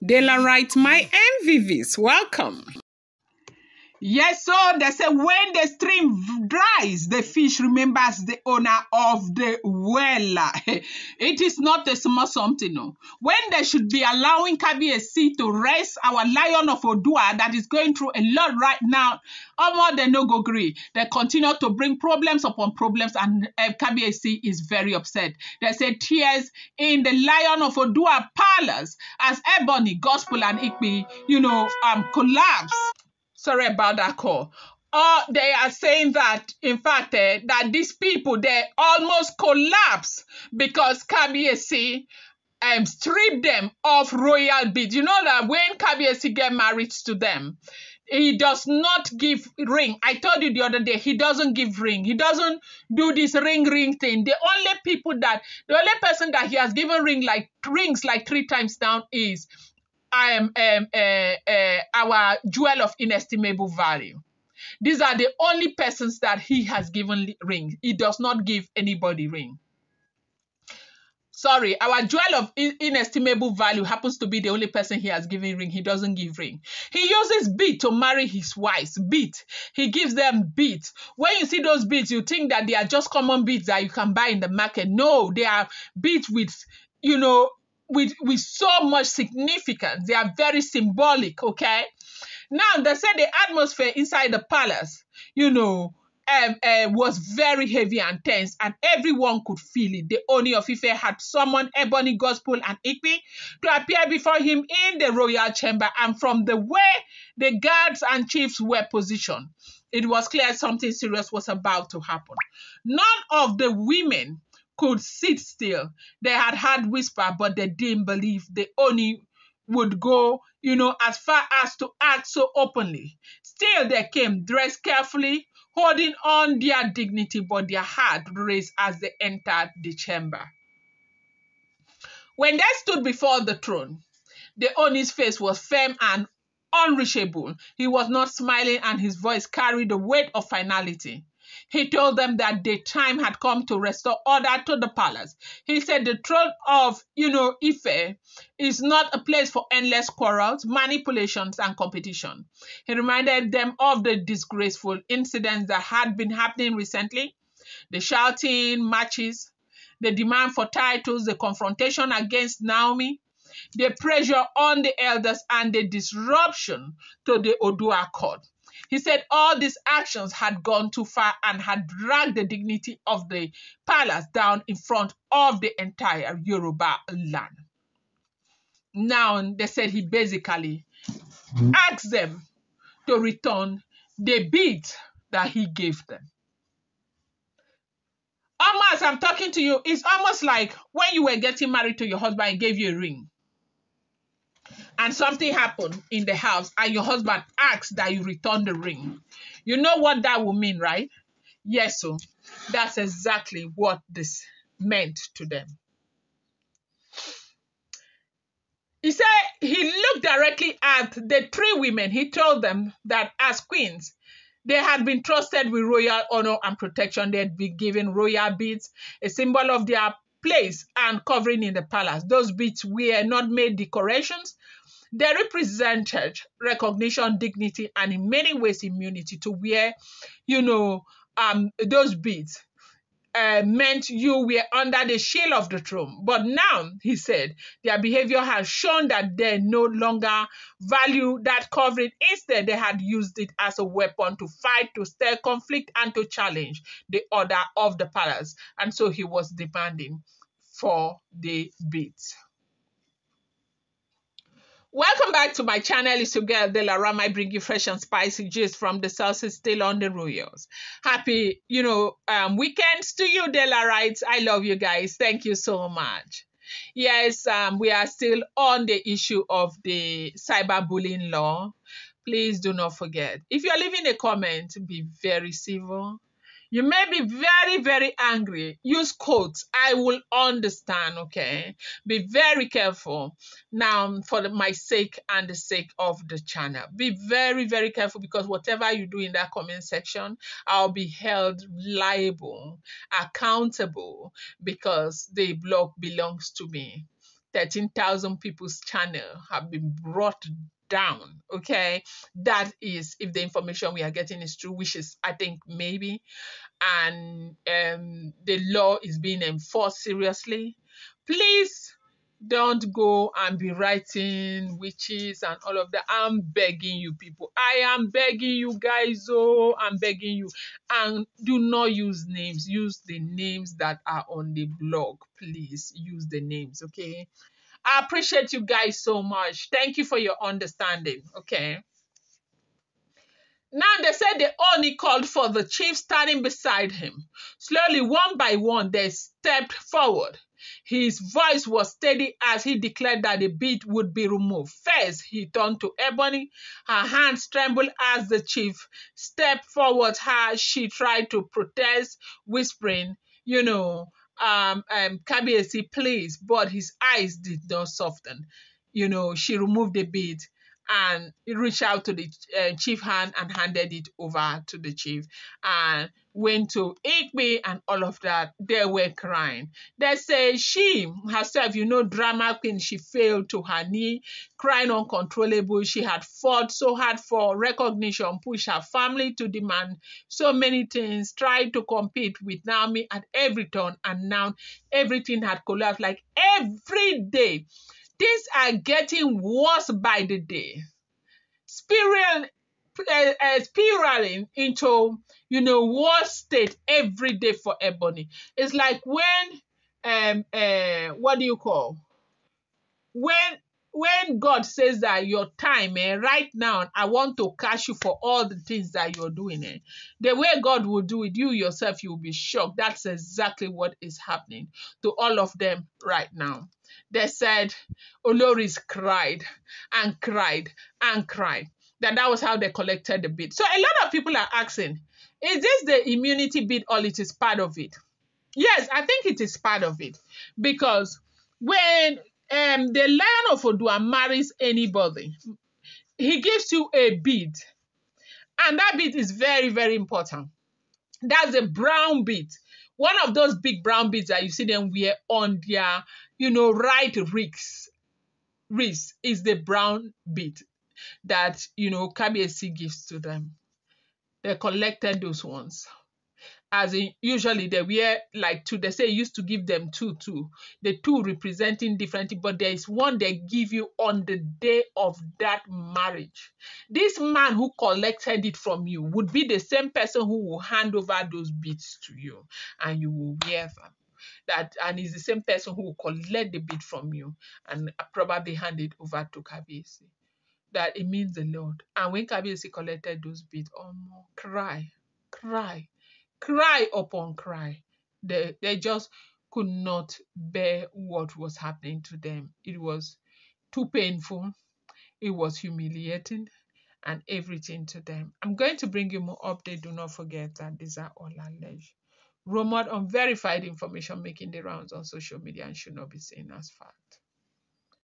Dela writes, my MVVs, welcome. Yes, so they say when the stream dries, the fish remembers the owner of the well. It is not a small something. No. When they should be allowing KBSC to rest our lion of Odua that is going through a lot right now, almost they no go agree. They continue to bring problems upon problems, and KBSC is very upset. They say tears in the lion of Odua palace as Ebony, Gospel, and Igbi, collapse. Sorry about that call. They are saying that, in fact, that these people, they almost collapse because KBSC stripped them of royal beads. You know that when KBSC get married to them, he does not give ring. I told you the other day, he doesn't give ring. He doesn't do this ring thing. The only person that he has given rings like 3 times down is our jewel of inestimable value. These are the only persons that he has given ring. He does not give anybody ring. Sorry, our jewel of inestimable value happens to be the only person he has given ring. He doesn't give ring. He uses bead to marry his wives. Bead. He gives them beads. When you see those beads, you think that they are just common beads that you can buy in the market. No, they are beads with, with so much significance. They are very symbolic, okay? Now, they said the atmosphere inside the palace, was very heavy and tense, and everyone could feel it. The Ooni of Ife had summoned Ebony, Gospel, and Igbi to appear before him in the royal chamber, and from the way the guards and chiefs were positioned, it was clear something serious was about to happen. None of the women could sit still. They had heard whisper, but they didn't believe the Ooni would go, as far as to act so openly. Still, they came dressed carefully, holding on their dignity, but their heart raised as they entered the chamber. When they stood before the throne, the Ooni's face was firm and unreachable. He was not smiling, and his voice carried the weight of finality. He told them that the time had come to restore order to the palace. He said the throne of, Ife is not a place for endless quarrels, manipulations, and competition. He reminded them of the disgraceful incidents that had been happening recently, the shouting matches, the demand for titles, the confrontation against Naomi, the pressure on the elders, and the disruption to the Odua court. He said all these actions had gone too far and had dragged the dignity of the palace down in front of the entire Yoruba land. Now, they said he basically asked them to return the beads that he gave them. Almost, I'm talking to you, it's almost like when you were getting married to your husband and gave you a ring, and something happened in the house and your husband asks that you return the ring. You know what that would mean, right? Yes, so that's exactly what this meant to them. He said he looked directly at the 3 women. He told them that as queens, they had been trusted with royal honor and protection. They had been given royal beads, a symbol of their place and covering in the palace. Those beads were not made decorations. They represented recognition, dignity, and in many ways immunity. To wear, those beads meant you were under the shield of the throne. But now, he said, their behavior has shown that they no longer value that covering. Instead, they had used it as a weapon to fight, to stir conflict, and to challenge the order of the palace. And so he was demanding for the beads. Welcome back to my channel. It's your girl Dela Ram. I bring you fresh and spicy gist from the sources still on the royals. Happy, weekends to you, Dela Rights. I love you guys. Thank you so much. Yes, we are still on the issue of the cyberbullying law. Please do not forget. If you're leaving a comment, be very civil. You may be very, very angry. Use quotes. I will understand, okay? Be very careful. Now, for my sake and the sake of the channel. Be very, very careful, because whatever you do in that comment section, I'll be held liable, accountable, because the blog belongs to me. 13,000 people's channel have been brought down. Okay, that is if the information we are getting is true, which is I think maybe, and the law is being enforced seriously. Please don't go and be writing witches and all of that. I'm begging you people. I am begging you guys. Oh, I'm begging you. And do not use names. Use the names that are on the blog. Please use the names, okay? I appreciate you guys so much. Thank you for your understanding, okay? Now they said the Ooni called for the chief standing beside him. Slowly, one by one, they stepped forward. His voice was steady as he declared that the bead would be removed. First, he turned to Ebony. Her hands trembled as the chief stepped forward. She tried to protest, whispering, Kabiyesi, please, but his eyes did not soften. She removed the bead and he reached out to the chief hand and handed it over to the chief and went to Igbi and all of that. They were crying. They say she herself, drama queen, she fell to her knee, crying uncontrollable. She had fought so hard for recognition, pushed her family to demand so many things, tried to compete with Naomi at every turn, and now everything had collapsed. Like every day, things are getting worse by the day. Spiraling into, worse state every day for Ebony. It's like when, what do you call? When God says that your time, right now, I want to catch you for all the things that you're doing, the way God will do it, you yourself, you'll be shocked. That's exactly what is happening to all of them right now. They said Oloris cried and cried and cried. That was how they collected the bid. So a lot of people are asking, is this the immunity bid or it is part of it? Yes, I think it is part of it. Because when the Lion of Odua marries anybody, he gives you a bead. And that bead is very, very important. That's a brown bead. One of those big brown beads that you see them wear on their, right wrist is the brown bead that, Kabiyesi gives to them. They collected those ones. As in, usually they wear like two. They say used to give them two. The two representing differently, but there is one they give you on the day of that marriage. This man who collected it from you would be the same person who will hand over those beads to you, and you will wear them. And is the same person who will collect the bead from you and probably hand it over to Kabiyesi. That it means the Lord. And when Kabiyesi collected those beads, cry upon cry. They just could not bear what was happening to them. It was too painful. It was humiliating and everything to them. I'm going to bring you more updates. Do not forget that these are all alleged, rumored, unverified information making the rounds on social media and should not be seen as fact.